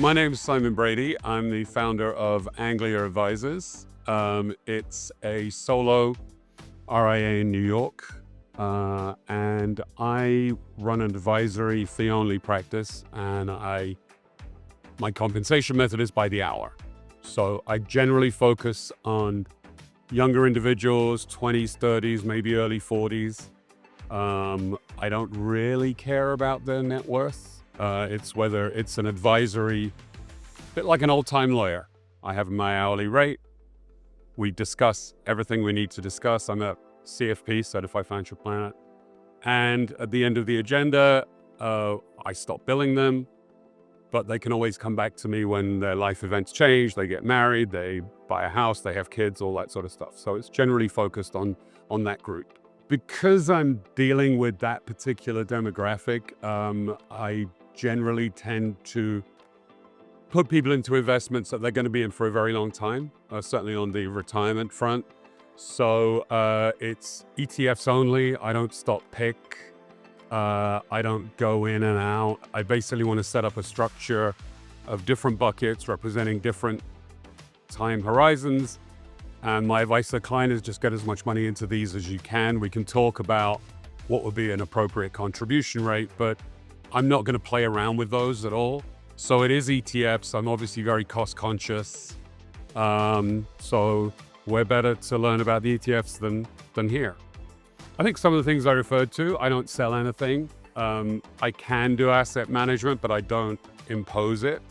My name is Simon Brady. I'm the founder of Angila Advisors. It's a solo RIA in New York, and I run an advisory fee-only practice, and my compensation method is by the hour. So I generally focus on younger individuals, 20s, 30s, maybe early 40s. I don't really care about their net worth. It's whether it's an advisory, bit like an old-time lawyer. I have my hourly rate. We discuss everything we need to discuss. I'm a CFP, Certified Financial Planner. And at the end of the agenda, I stop billing them, but they can always come back to me when their life events change. They get married, they buy a house, they have kids, all that sort of stuff. So it's generally focused on that group. Because I'm dealing with that particular demographic, I generally tend to put people into investments that they're going to be in for a very long time, certainly on the retirement front. So it's ETFs only. I don't stop pick. I don't go in and out. I basically want to set up a structure of different buckets representing different time horizons. And my advice to the client is just get as much money into these as you can. We can talk about what would be an appropriate contribution rate, but I'm not going to play around with those at all. So it is ETFs. I'm obviously very cost conscious. So we're better to learn about the ETFs than here. I think some of the things I referred to, I don't sell anything. I can do asset management, but I don't impose it.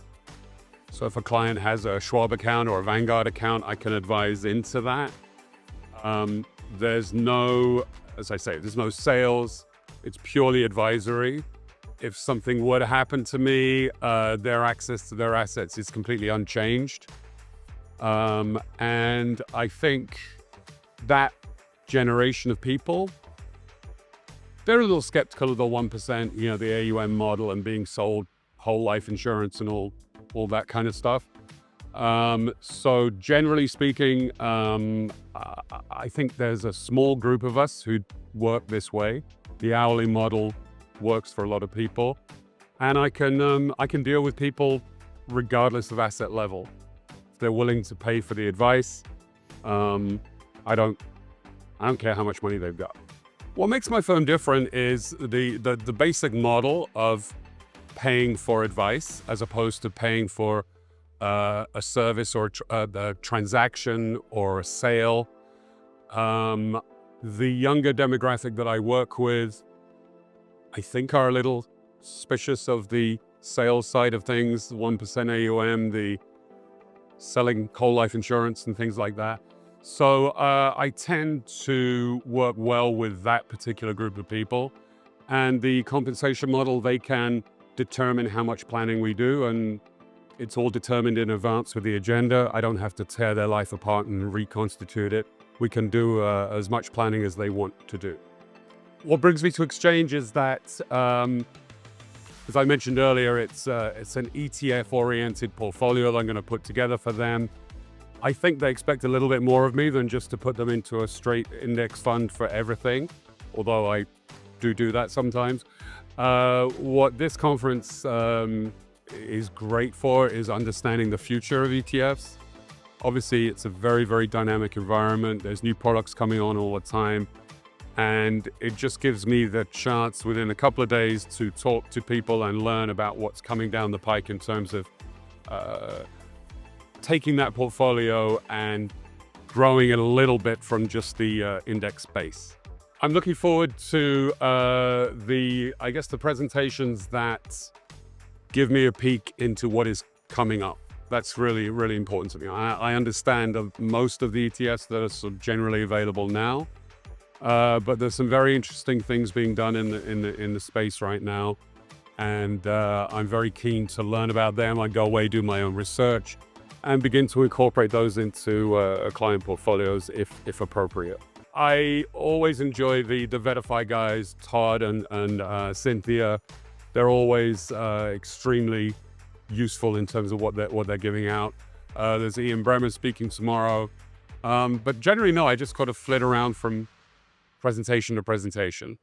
So if a client has a Schwab account or a Vanguard account, I can advise into that. There's no, as I say, there's no sales. It's purely advisory. If something were to happen to me, their access to their assets is completely unchanged. And I think that generation of people, they're a little skeptical of the 1%, the AUM model and being sold whole life insurance and all that kind of stuff. So generally speaking, I think there's a small group of us who work this way. The hourly model works for a lot of people, and I can deal with people regardless of asset level. If they're willing to pay for the advice, I don't care how much money they've got. What makes my firm different is the basic model of paying for advice as opposed to paying for a service or the transaction or a sale. The younger demographic that I work with, I think, are a little suspicious of the sales side of things, 1% AUM, the selling whole life insurance and things like that. So I tend to work well with that particular group of people. And the compensation model, they can determine how much planning we do, and it's all determined in advance with the agenda. I don't have to tear their life apart and reconstitute it. We can do as much planning as they want to do. What brings me to Exchange is that, as I mentioned earlier, it's an ETF-oriented portfolio that I'm going to put together for them. I think they expect a little bit more of me than just to put them into a straight index fund for everything, although I do that sometimes. What this conference is great for is understanding the future of ETFs. Obviously, it's a very, very dynamic environment. There's new products coming on all the time. And it just gives me the chance within a couple of days to talk to people and learn about what's coming down the pike in terms of taking that portfolio and growing it a little bit from just the index base. I'm looking forward to the presentations that give me a peek into what is coming up. That's really, really important to me. I understand of most of the ETFs that are sort of generally available now. But there's some very interesting things being done in the space right now, and I'm very keen to learn about them. I go away, do my own research, and begin to incorporate those into client portfolios if appropriate. I always enjoy the VettaFi guys, Todd and Cynthia. They're always extremely useful in terms of what they're giving out. There's Ian Bremer speaking tomorrow, but generally no, I just kind of flit around from presentation to presentation.